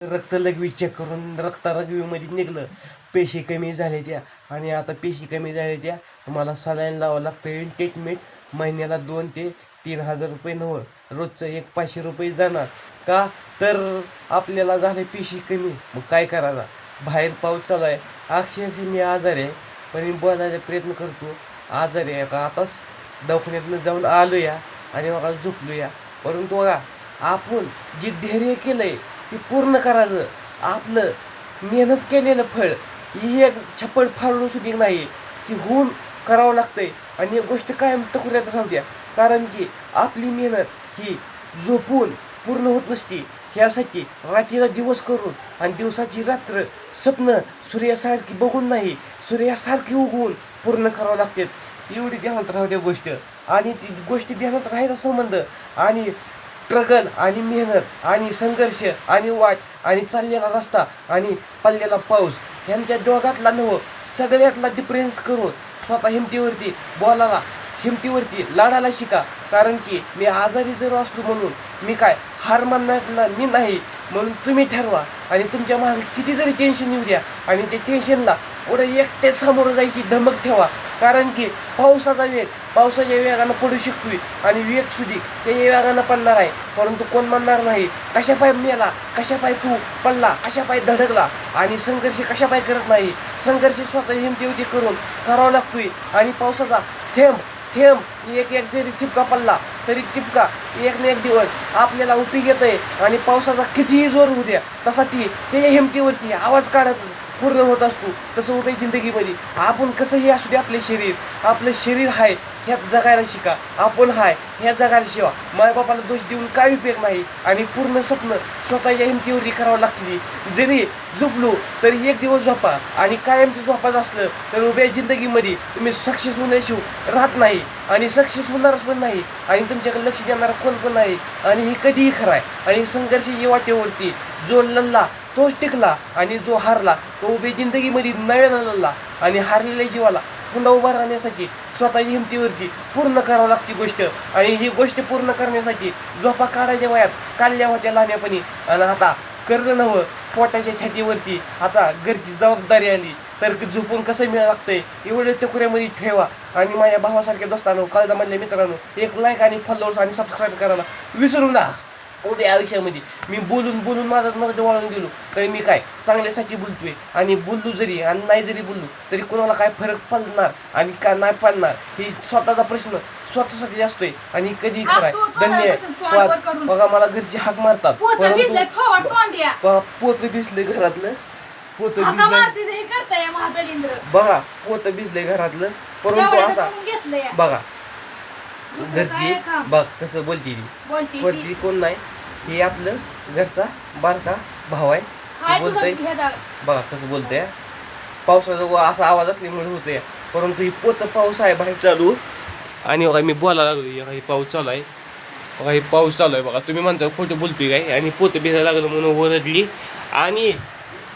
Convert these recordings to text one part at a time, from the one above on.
रक्त लघवी चेक करून रक्तारघवीमध्ये निघालं पेशी कमी झाल्या त्या आणि आता पेशी कमी झाल्या त्या मला सलाईन लावावं लागतं ट्रीटमेंट महिन्याला 2 ते 3 हजार रुपये नव्हं रोजचं 500 रुपये जाणार का तर आपल्याला झाले पेशी कमी मग काय करायला बाहेर पाऊस चालू आहे अक्षरशः मी आजारी आहे पण मी बोलायचा प्रयत्न करतो आजारी आहे का आताच दवाखान्यातनं जाऊन आलो या आणि मला झोपलो या परंतु बघा आपण जे धैर्य केलं आहे ते पूर्ण करायचं आपलं मेहनत केलेलं फळ ही एक छप्पड फाडून सुद्धा नाही ती होऊन करावं लागतंय आणि एक गोष्ट कायम टकुऱ्यात राहू द्या कारण की आपली मेहनत ही झोपून पूर्ण होत नसती ह्यासाठी रात्रीला दिवस करून आणि दिवसाची रात्र स्वप्न सूर्यासारखी बघून नाही सूर्यासारखी उगवून पूर्ण करावं लागतात एवढी ध्यानात राहू द्या गोष्ट आणि ती गोष्टी ध्यानात राहायचा संबंध आणि स्ट्रगल आणि मेहनत आणि संघर्ष आणि वाट आणि चाललेला रस्ता आणि पडलेला पाऊस ह्यांच्या दोघातला नव्हं सगळ्यातला डिफरन्स करून स्वतः हिमतीवरती बोलायला हिमतीवरती लढायला शिका कारण की मी आजारी जर असलो म्हणून मी काय हार मानणार मी नाही म्हणून तुम्ही ठरवा आणि तुमच्या मागे किती जरी टेन्शन येऊ द्या आणि ते टेन्शनला पुढे एकटे सामोरं जायची धमक ठेवा कारण की पावसाचा वेग पावसाच्या वेगानं पडू शकतोय आणि वेग सुधी त्या वेगानं पडणार आहे परंतु कोण म्हणणार नाही कशा पाय मेला कशा पाय तू पडला कशा पाय धडकला आणि संघर्ष कशा पाय करत नाही संघर्ष स्वतः हिमतीवती करून करावा लागतोय आणि पावसाचा थेंब थेंब एक जरी ठिपका पडला तरी टिपका एक ना एक दिवस आपल्याला उपयोग येत आहे आणि पावसाचा कितीही जोर होऊ द्या तसा ती त्याच्या हिमतीवरती आवाज काढत पूर्ण होत असतो तसं होतं जिंदगीमध्ये आपण कसंही असू दे आपलं शरीर आहे ह्यात जगायला शिका आपण हाय ह्या जगायला शिवा मायबापाला दोष देऊन काय उपयोग नाही आणि पूर्ण स्वप्न स्वतःच्या हिमतीवरती करावं लागते जरी झोपलो तरी एक दिवस झोपा आणि कायमचं झोपायचं असलं तर उभ्या जिंदगीमध्ये तुम्ही सक्सेस होण्याशिवाय राहत नाही आणि सक्सेस होणारच पण नाही आणि तुमच्याकडे लक्ष देणारा कोण पण नाही आणि हे कधीही खरं आहे आणि संघर्ष वाटेवरती जो लढला तोच टिकला आणि जो हारला तो उभ्या जिंदगीमध्ये नव्यानं लढला आणि हारलेल्या जीवाला पुन्हा उभा राहण्यासाठी स्वतःच्या हिमतीवरती पूर्ण करावं लागते गोष्ट आणि ही गोष्ट पूर्ण करण्यासाठी झोपा काढायच्या वयात काढल्या होत्या लहानपणी आणि आता कर्ज नव्हं पोटाच्या छातीवरती आता घरची जबाबदारी आली तर झोपून कसं मिळावं लागतंय एवढं टकुऱ्यामध्ये ठेवा आणि माझ्या भावासारख्या दोस्तांनो काळजामधल्या मित्रांनो एक लाईक आणि फॉलोअर्स आणि सबस्क्राईब करायला विसरू नका उभ्या आयुष्यामध्ये मी बोलून माझं वाळून गेलो तरी मी काय चांगल्यासाठी बोलतोय आणि बोललो जरी आणि नाही जरी बोललो तरी कोणाला काय फरक पडणार आणि काय नाही पडणार ही स्वतःचा प्रश्न स्वतःसाठी असतोय आणि कधी खराय धन्यवाद बघा मला घरची हाक मारतात पोत भिजले घरातलं पोत बघा पोत भिजले घरातलं परंतु आता बघा घरची बघ कसं बोलती ती कोण नाही हे आपलं घरचा बारका भाव आहे बोलतय बघा कसं बोलतंय पावसाचा असा आवाज असल्यामुळे होतोय परंतु ही पोत पाऊस आहे बाहेर चालू आणि बघा मी बोलायला लागलो ही पाऊस चालू आहे बघा ही पाऊस चालू आहे बघा तुम्ही म्हणता खोटं बोलतोय काय आणि पोत भिजायला लागलं म्हणून वरडली आणि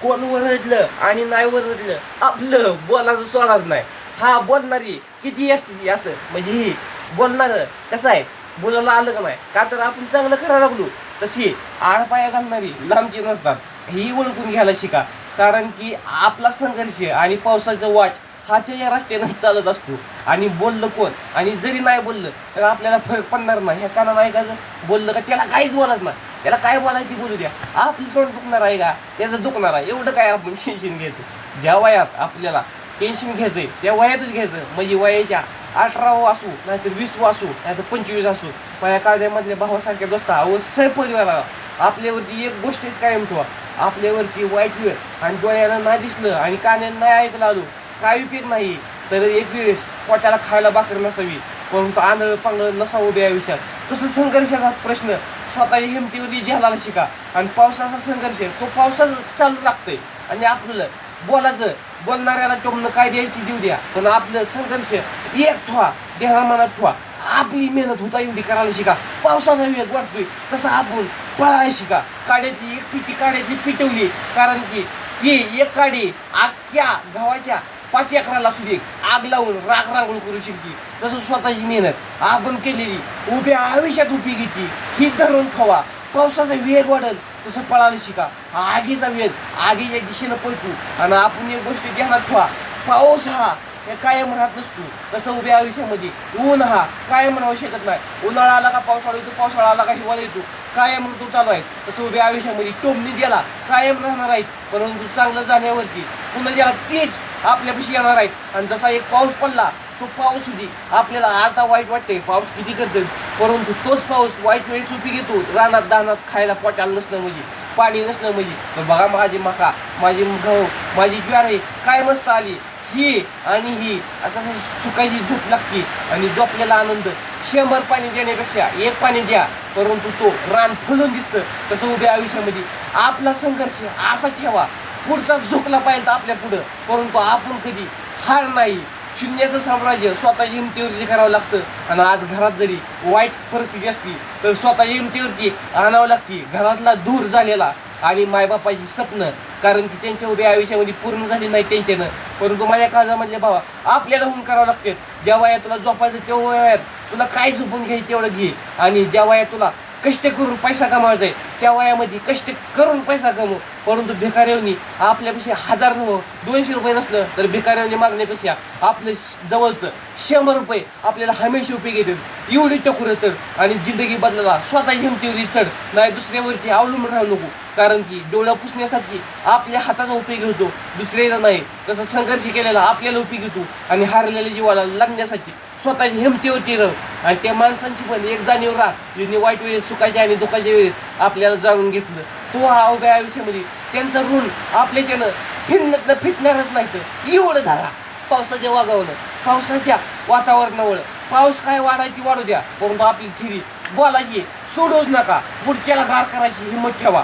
कोण वरडलं आणि नाही वरडलं आपलं बोलायचं सोडाच नाही हा बोलणारी किती असते असं म्हणजे ही बोलणार कसं आहे बोलायला आलं का नाही का तर आपण चांगलं करायला लागलो तशी आळपाया घालणारी लांबची नसतात ही ओळखून घ्यायला शिका कारण की आपला संघर्ष आणि पावसाचं वाट हा त्याच्या रस्त्यानं चालत असतो आणि बोललं कोण आणि जरी नाही बोललं तर आपल्याला फरक पडणार नाही ह्या काना नाही का बोललं का त्याला काहीच बोलायचं नाही त्याला काय बोलायचं बोलू द्या आपली तोंड दुखणार आहे का त्याचं दुखणार आहे एवढं काय आपण टेन्शन घ्यायचं ज्या वयात आपल्याला टेन्शन घ्यायचंय त्या वयातच घ्यायचं म्हणजे वयाच्या 18 असू नाहीतर 20 असू नाहीतर 25 असू माझ्या काळजामधल्या भावासारख्या दोस्ता अहो सर परिवाराला आपल्यावरती एक गोष्ट कायम ठेवा आपल्यावरती वाईट वेळ आणि डोळ्यानं नाही दिसलं आणि कानानं नाही ऐकलं आलो काय उपयोग नाही तर एक वेळेस पोटाला खायला भाकर नसावी परंतु आंधळ पांगळ नसावं उभ्या आयुष्यात तसं संघर्षाचा प्रश्न स्वतःच्या हिमतीवरती झेलायला शिका आणि पावसाचा संघर्ष तो पावसाचं चालू लागतंय आणि आपलं बोलायचं बोलणाऱ्याला टोमणं काय द्यायची देऊ द्या पण आपलं संघर्ष एक ठेवा देहा मनात ठेवा आपली मेहनत होता एवढी करायला शिका पावसाचा वेग वाटतोय तसं आपण पळायला शिका काड्यातली एक पिटी काड्यातली पिटवली कारण की ती एक काडी अख्ख्या गावाच्या 5 एकराला सुद्धा आग लावून राग रांगोळ करू शकते तसं स्वतःची मेहनत आपण केलेली उभ्या आयुष्यात उपयोगी ती ही धरून ठेवा पावसाचा वेग वाढल तसं पळायला शिका. आगीचा वेग, आगीच्या दिशेनं पळतो. आणि आपण एक गोष्ट ध्यानात ठेवा, पाऊस हा हे कायम राहत नसतो. तसं उभ्या आयुष्यामध्ये ऊन हा कायम राहू शकत नाही. उन्हाळा आला का पावसाळा येतो, पावसाळा आला का हिवाळा येतो, कायम ऋतू चालू आहेत. तसं उभ्या आयुष्यामध्ये टोमणी गेला कायम राहणार आहेत, परंतु चांगलं जाण्यावरती पुन्हा ज्याला तेच आपल्यापाशी येणार आहेत. आणि जसा एक पाऊस पडला, तो पाऊस होती आपल्याला आता वाईट वाटते, पाऊस किती करते, परंतु तोच पाऊस वाईट वेळी सुपी घेतो. रानात दानात खायला पोटाला नसलं म्हणजे, पाणी नसलं म्हणजे. तर बघा माझी मका, माझी गहू, माझी ज्वारी काय मस्त आली, ही आणि ही असं सुकायची झोप लागते. आणि झोपलेला आनंद 100 पाणी देण्यापेक्षा 1 पाणी द्या, परंतु तो रान फुलून दिसतं. तसं उभ्या आयुष्यामध्ये आपला संघर्ष असा ठेवा, पुढचा झोकला पाहिजे आपल्या पुढं, परंतु आपण कधी हार नाही. शून्याचं साम्राज्य स्वतःच्या हिमतीवरती करावं लागतं. आणि आज घरात जरी वाईट परिस्थिती असली तर स्वतःच्या हिमतीवरती आणावं लागते. घरातला दूर झालेला आणि मायबापाची स्वप्न, कारण की त्यांच्या उभ्या आयुष्यामध्ये पूर्ण झाली नाही त्यांच्यानं, परंतु माझ्या काळजामधले भावा आपल्याला होऊन करावं लागते. ज्या वयात तुला झोपायचं तेव्हा वयात तुला काय झोपून घ्यायचं तेवढं घे. आणि ज्या वयात तुला कष्ट करून पैसा कमावायचा आहे त्या वयामध्ये कष्ट करून पैसा कमव. परंतु भिकाऱ्यांनी आपल्यापेक्षा 1000 200 रुपये नसलं तर भिकाऱ्यांनी मागण्यापेक्षा आपलं जवळचं 100 रुपये आपल्याला हमेशा उपयोगी येतात. एवढी टकुरं तर आणि जिंदगी बदलायला स्वतःच्या हिमतीवरती चढ, नाही दुसऱ्यावरती अवलंबून राहू नको. कारण की डोळं पुसण्यासाठी आपल्या हाताचा उपयोग होतो, दुसऱ्याला नाही. तसं संघर्ष केलेला आपल्याला उपयोग होतो. आणि हारलेल्या जीवाला लागण्यासाठी स्वतःच्या हिमतीवरती राह. आणि त्या माणसांची पण एक जाणीव राहा, ज्यांनी वाईट वेळेस सुखाच्या आणि दुःखाच्या वेळेस आपल्याला जाणून घेतलं. तो हा उभ्या आयुष्यामध्ये त्यांचा ऋण आपल्याच्यानं फिटणारच नाही. तर एवढं धरा, पावसाच्या वागावलं, पावसाच्या वातावरणावर पाऊस काय वाढायची वाढू द्या, परंतु आपली थिरी बोलायची सोडूच नका. पुढच्याला गार करायची हिंमत ठेवा.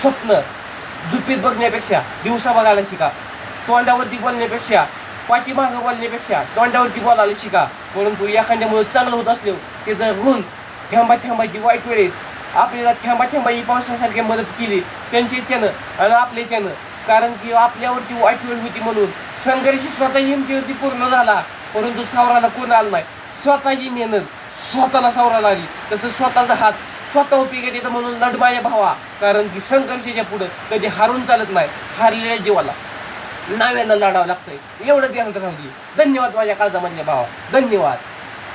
स्वप्न झुपीत बघण्यापेक्षा दिवसा बघायला शिका. तोंडावरती बोलण्यापेक्षा पाठीमागं बोलण्यापेक्षा तोंडावरती बोलायला शिका. परंतु एखाद्यामुळे चांगलं होत असले त्याचं ऋण थेंबाची वाईट वेळेस आपल्याला थेंबाची पावसासारखी मदत केली त्यांच्याच्यानं आणि आपल्याच्यानं. कारण की आपल्यावरती वाईट वेळ होती म्हणून संघर्ष स्वतःच्या हिमतीवरती पूर्ण झाला, परंतु सावराला कोण आलं नाही. स्वतःची मेहनत स्वतःला सावराला आली. तसं स्वतःचा हात स्वतः उपयोगात येतं म्हणून लढ माझ्या भावा. कारण की संघर्षाच्या पुढं कधी हारून चालत नाही. हारलेल्या जीवाला नाव्यानं लढावं लागतंय, एवढं ध्यानात राहू दे. धन्यवाद माझ्या काळजामधल्या भावा, धन्यवाद.